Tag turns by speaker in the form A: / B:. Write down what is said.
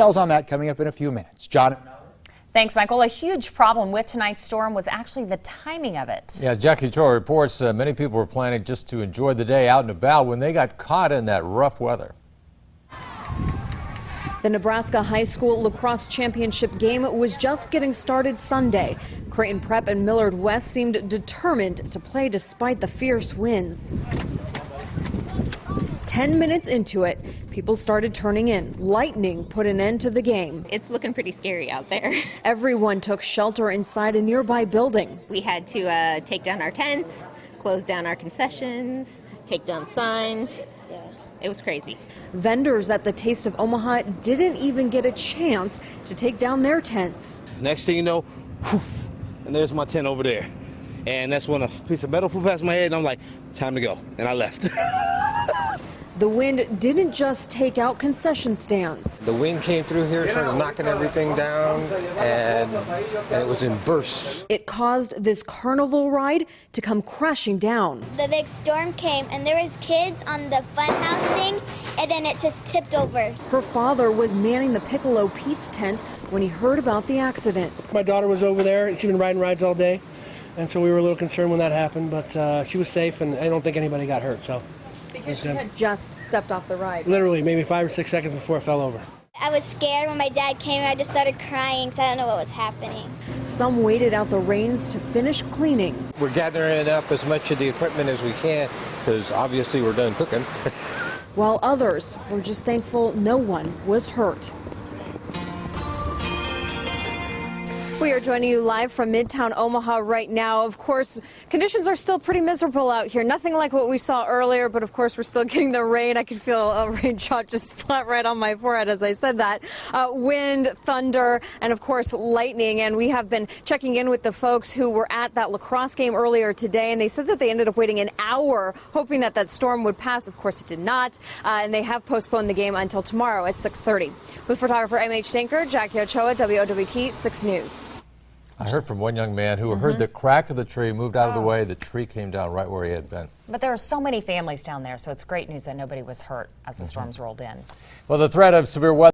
A: Details on that coming up in a few minutes. John.
B: Thanks, Michael. A huge problem with tonight's storm was actually the timing of it.
C: Yeah, Jackie Cho reports many people were planning just to enjoy the day out and about when they got caught in that rough weather.
D: The Nebraska High School Lacrosse Championship game was just getting started Sunday. Creighton Prep and Millard West seemed determined to play despite the fierce winds. 10 minutes into it, people started turning in. Lightning put an end to the game.
E: It's looking pretty scary out there.
D: Everyone took shelter inside a nearby building.
E: We had to take down our tents, close down our concessions, take down signs. It was crazy.
D: Vendors at the Taste of Omaha didn't even get a chance to take down their tents.
F: Next thing you know, poof, and there's my tent over there. And that's when a piece of metal flew past my head, and I'm like, time to go. And I left.
D: The wind didn't just take out concession stands.
G: The wind came through here, started knocking everything down, and it was in bursts.
D: It caused this carnival ride to come crashing down.
H: The big storm came, and there was kids on the funhouse thing, and then it just tipped over.
D: Her father was manning the Piccolo Pete's tent when he heard about the accident.
I: My daughter was over there, and she'd been riding rides all day, and so we were a little concerned when that happened, but she was safe, and I don't think anybody got hurt. So.
D: Because she had just stepped off the ride.
I: Literally, maybe 5 or 6 seconds before it fell over.
H: I was scared when my dad came, and I just started crying because I don't know what was happening.
D: Some waited out the rains to finish cleaning.
G: We're gathering up as much of the equipment as we can, because obviously we're done cooking.
D: While others were just thankful no one was hurt. We are joining you live from Midtown Omaha right now. Of course, conditions are still pretty miserable out here. Nothing like what we saw earlier, but of course we're still getting the rain. I can feel a raindrop just splat right on my forehead as I said that. Wind, thunder, and of course lightning. And we have been checking in with the folks who were at that lacrosse game earlier today, and they said that they ended up waiting an hour hoping that that storm would pass. Of course it did not, and they have postponed the game until tomorrow at 6:30. With photographer MH Stinker, Jackie Ochoa, WOWT 6 News.
C: I heard from one young man who heard the crack of the tree, moved out of the way, the tree came down right where he had been.
B: But there are so many families down there, so it's great news that nobody was hurt as the storms rolled in.
C: Well, the threat of severe weather